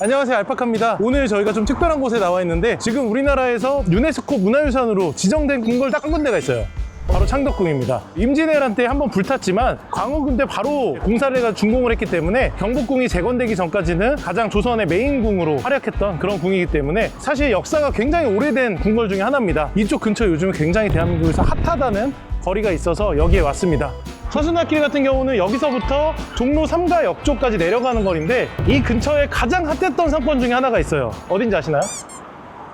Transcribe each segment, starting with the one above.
안녕하세요, 알파카입니다. 오늘 저희가 좀 특별한 곳에 나와 있는데 지금 우리나라에서 유네스코 문화유산으로 지정된 궁궐 딱 한 군데가 있어요. 바로 창덕궁입니다. 임진왜란 때 한번 불탔지만 광해군 때 바로 공사를 해서 준공을 했기 때문에 경복궁이 재건되기 전까지는 가장 조선의 메인궁으로 활약했던 그런 궁이기 때문에 사실 역사가 굉장히 오래된 궁궐 중에 하나입니다. 이쪽 근처에 요즘 굉장히 대한민국에서 핫하다는 거리가 있어서 여기에 왔습니다. 서순례길 같은 경우는 여기서부터 종로 3가역 쪽까지 내려가는 거리인데 이 근처에 가장 핫했던 상권 중에 하나가 있어요. 어딘지 아시나요?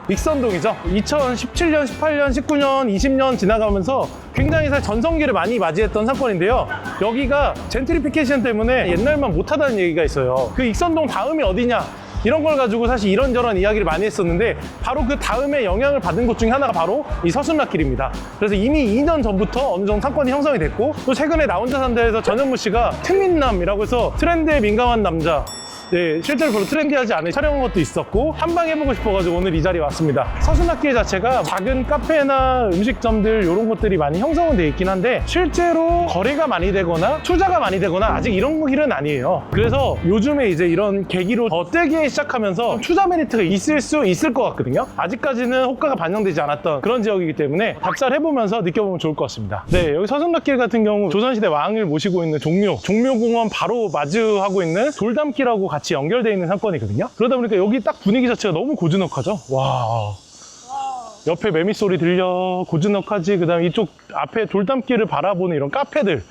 익선동이죠. 2017년, 18년, 19년, 20년 지나가면서 굉장히 전성기를 많이 맞이했던 상권인데요. 여기가 젠트리피케이션 때문에 옛날만 못하다는 얘기가 있어요. 그 익선동 다음이 어디냐? 이런 걸 가지고 사실 이런저런 이야기를 많이 했었는데 바로 그 다음에 영향을 받은 곳 중에 하나가 바로 이 서순례길입니다. 그래서 이미 2년 전부터 어느 정도 상권이 형성이 됐고 또 최근에 나 혼자 산다에서 전현무 씨가 트민남이라고 해서 트렌드에 민감한 남자, 네, 실제로 별로 트렌디하지 않은 촬영한 것도 있었고 한방 해보고 싶어가지고 오늘 이 자리에 왔습니다. 서순례길 자체가 작은 카페나 음식점들 이런 것들이 많이 형성은 돼 있긴 한데 실제로 거래가 많이 되거나 투자가 많이 되거나 아직 이런 길은 아니에요. 그래서 요즘에 이제 이런 계기로 더 뜨기 시작하면서 투자 메리트가 있을 수 있을 것 같거든요. 아직까지는 호가가 반영되지 않았던 그런 지역이기 때문에 답사를 해보면서 느껴보면 좋을 것 같습니다. 네, 여기 서순례길 같은 경우 조선시대 왕을 모시고 있는 종묘공원 바로 마주하고 있는 돌담길하고 같이 연결되어 있는 상권이거든요. 그러다 보니까 여기 딱 분위기 자체가 너무 고즈넉하죠. 와. 옆에 매미 소리 들려 고즈넉하지. 그 다음에 이쪽 앞에 돌담길을 바라보는 이런 카페들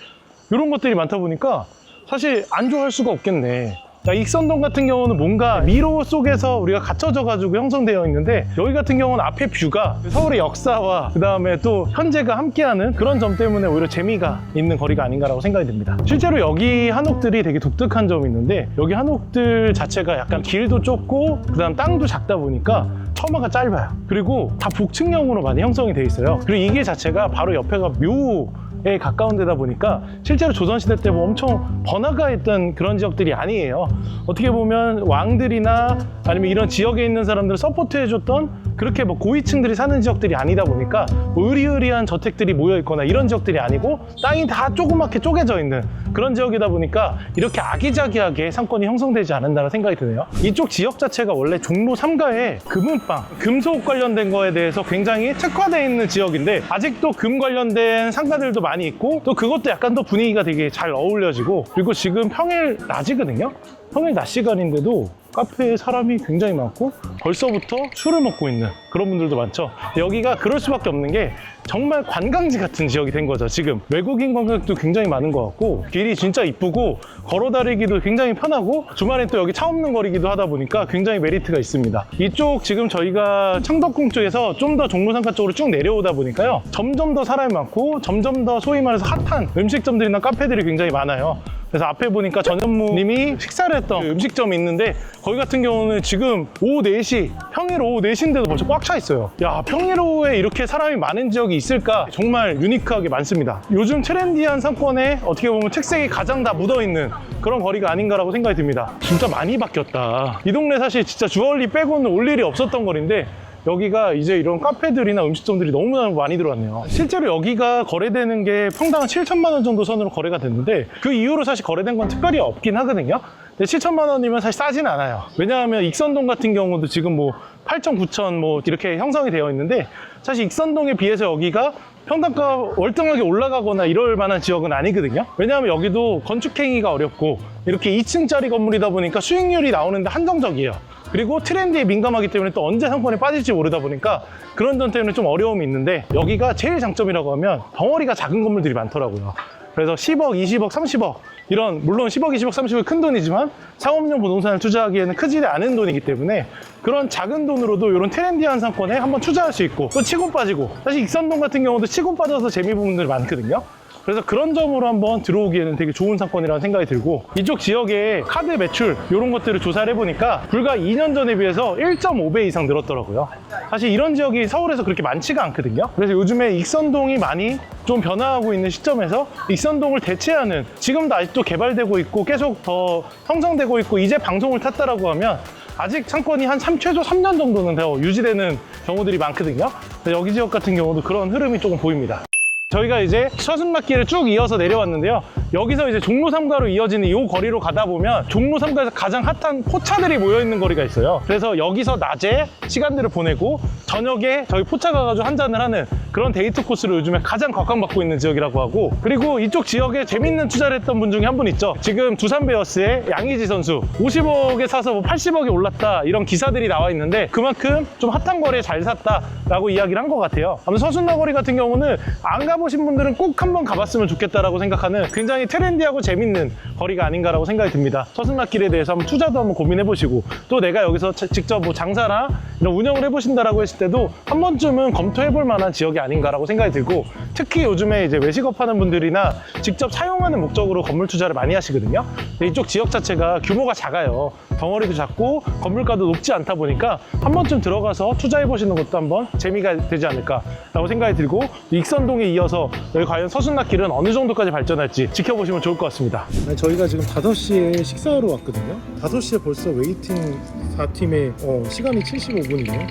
이런 것들이 많다 보니까 사실 안 좋아할 수가 없겠네. 익선동 같은 경우는 뭔가 미로 속에서 우리가 갇혀져 가지고 형성되어 있는데 여기 같은 경우는 앞에 뷰가 서울의 역사와 그 다음에 또 현재가 함께하는 그런 점 때문에 오히려 재미가 있는 거리가 아닌가라고 생각이 듭니다. 실제로 여기 한옥들이 되게 독특한 점이 있는데 여기 한옥들 자체가 약간 길도 좁고 그 다음 땅도 작다 보니까 처마가 짧아요. 그리고 다 복층형으로 많이 형성이 돼 있어요. 그리고 이게 자체가 바로 옆에가 묘에 가까운 데다 보니까 실제로 조선시대 때 뭐 엄청 번화가 했던 그런 지역들이 아니에요. 어떻게 보면 왕들이나 아니면 이런 지역에 있는 사람들을 서포트해줬던 그렇게 뭐 고위층들이 사는 지역들이 아니다 보니까 뭐 으리으리한 저택들이 모여있거나 이런 지역들이 아니고 땅이 다 조그맣게 쪼개져 있는 그런 지역이다 보니까 이렇게 아기자기하게 상권이 형성되지 않는다는 생각이 드네요. 이쪽 지역 자체가 원래 종로 3가에 금은방, 금속 관련된 거에 대해서 굉장히 특화되어 있는 지역인데 아직도 금 관련된 상가들도 많이 있고 또 그것도 약간 더 분위기가 되게 잘 어울려지고 그리고 지금 평일 낮이거든요. 평일 낮 시간인데도 카페에 사람이 굉장히 많고 벌써부터 술을 먹고 있는 그런 분들도 많죠. 여기가 그럴 수밖에 없는 게 정말 관광지 같은 지역이 된 거죠. 지금 외국인 관광객도 굉장히 많은 것 같고 길이 진짜 이쁘고 걸어 다니기도 굉장히 편하고 주말엔 또 여기 차 없는 거리기도 하다 보니까 굉장히 메리트가 있습니다. 이쪽 지금 저희가 창덕궁 쪽에서 좀 더 종로상가 쪽으로 쭉 내려오다 보니까요 점점 더 사람이 많고 점점 더 소위 말해서 핫한 음식점들이나 카페들이 굉장히 많아요. 그래서 앞에 보니까 전현무 님이 식사를 했던 음식점이 있는데 거기 같은 경우는 지금 오후 4시, 평일 오후 4시인데도 벌써 꽉 차 있어요. 야, 평일 오후에 이렇게 사람이 많은 지역이 있을까? 정말 유니크하게 많습니다. 요즘 트렌디한 상권에 어떻게 보면 특색이 가장 다 묻어있는 그런 거리가 아닌가라고 생각이 듭니다. 진짜 많이 바뀌었다. 이 동네 사실 진짜 주얼리 빼고는 올 일이 없었던 거리인데 여기가 이제 이런 카페들이나 음식점들이 너무나 많이 들어왔네요. 실제로 여기가 거래되는 게 평당 7천만 원 정도 선으로 거래가 됐는데 그 이후로 사실 거래된 건 특별히 없긴 하거든요. 근데 7천만 원이면 사실 싸진 않아요. 왜냐하면 익선동 같은 경우도 지금 뭐 8천, 9천 뭐 이렇게 형성이 되어 있는데 사실 익선동에 비해서 여기가 평당가 월등하게 올라가거나 이럴 만한 지역은 아니거든요. 왜냐하면 여기도 건축행위가 어렵고 이렇게 2층짜리 건물이다 보니까 수익률이 나오는데 한정적이에요. 그리고 트렌드에 민감하기 때문에 또 언제 상권에 빠질지 모르다 보니까 그런 점 때문에 좀 어려움이 있는데 여기가 제일 장점이라고 하면 덩어리가 작은 건물들이 많더라고요. 그래서 10억, 20억, 30억 이런 물론 10억, 20억, 30억 큰 돈이지만 상업용 부동산을 투자하기에는 크지 않은 돈이기 때문에 그런 작은 돈으로도 이런 트렌디한 상권에 한번 투자할 수 있고 또 치고 빠지고 사실 익선동 같은 경우도 치고 빠져서 재미 보는 분들이 많거든요. 그래서 그런 점으로 한번 들어오기에는 되게 좋은 상권이라는 생각이 들고 이쪽 지역의 카드 매출 이런 것들을 조사를 해보니까 불과 2년 전에 비해서 1.5배 이상 늘었더라고요. 사실 이런 지역이 서울에서 그렇게 많지가 않거든요. 그래서 요즘에 익선동이 많이 좀 변화하고 있는 시점에서 익선동을 대체하는 지금도 아직도 개발되고 있고 계속 더 형성되고 있고 이제 방송을 탔다라고 하면 아직 상권이 한 최소 3년 정도는 더 유지되는 경우들이 많거든요. 여기 지역 같은 경우도 그런 흐름이 조금 보입니다. 저희가 이제 서순락길을 쭉 이어서 내려왔는데요. 여기서 이제 종로 3가로 이어지는 이 거리로 가다 보면 종로 3가에서 가장 핫한 포차들이 모여있는 거리가 있어요. 그래서 여기서 낮에 시간들을 보내고 저녁에 저희 포차 가가지고 한잔을 하는 그런 데이트 코스로 요즘에 가장 각광받고 있는 지역이라고 하고, 그리고 이쪽 지역에 재밌는 투자를 했던 분 중에 한 분 있죠. 지금 두산 베어스의 양의지 선수 50억에 사서 뭐 80억에 올랐다 이런 기사들이 나와 있는데 그만큼 좀 핫한 거리에 잘 샀다라고 이야기를 한 것 같아요. 아무튼 서순락거리 같은 경우는 안 가보신 분들은 꼭 한번 가봤으면 좋겠다라고 생각하는 굉장히 트렌디하고 재밌는 거리가 아닌가라고 생각이 듭니다. 서순락길에 대해서 한번 투자도 한번 고민해보시고, 또 내가 여기서 직접 뭐 장사나 이런 운영을 해보신다라고 했을 때도 한 번쯤은 검토해볼 만한 지역이 아닌가라고 생각이 들고, 특히 요즘에 이제 외식업 하는 분들이나 직접 사용하는 목적으로 건물 투자를 많이 하시거든요. 근데 이쪽 지역 자체가 규모가 작아요. 덩어리도 작고 건물가도 높지 않다 보니까 한 번쯤 들어가서 투자해보시는 것도 한번 재미가 되지 않을까라고 생각이 들고, 익선동에 이어서 여기 과연 서순락길은 어느 정도까지 발전할지 지켜보시면 좋을 것 같습니다. 저희가 지금 5시에 식사하러 왔거든요. 5시에 벌써 웨이팅 4팀에 시간이 75분이네요.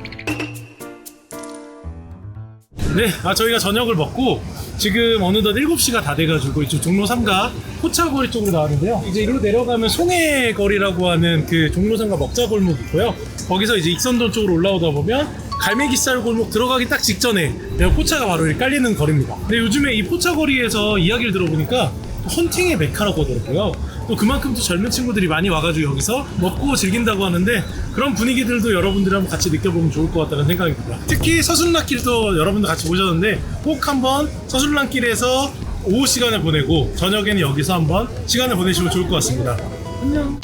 네, 저희가 저녁을 먹고 지금 어느덧 7시가 다 돼가지고 이쪽 종로 3가 포차거리 쪽으로 나왔는데요. 이제 이리로 내려가면 송해거리라고 하는 그 종로 3가 먹자골목 있고요. 거기서 이제 익선동 쪽으로 올라오다 보면 갈매기살 골목 들어가기 딱 직전에 포차가 바로 이렇게 깔리는 거리입니다. 근데 요즘에 이 포차거리에서 이야기를 들어보니까 헌팅의 메카라고 하더라고요. 또 그만큼 또 젊은 친구들이 많이 와가지고 여기서 먹고 즐긴다고 하는데, 그런 분위기들도 여러분들이 한번 같이 느껴보면 좋을 것 같다는 생각이 듭니다. 특히 서순락길도 여러분들 같이 보셨는데 꼭 한번 서순락길에서 오후 시간을 보내고 저녁에는 여기서 한번 시간을 보내시면 좋을 것 같습니다. 안녕.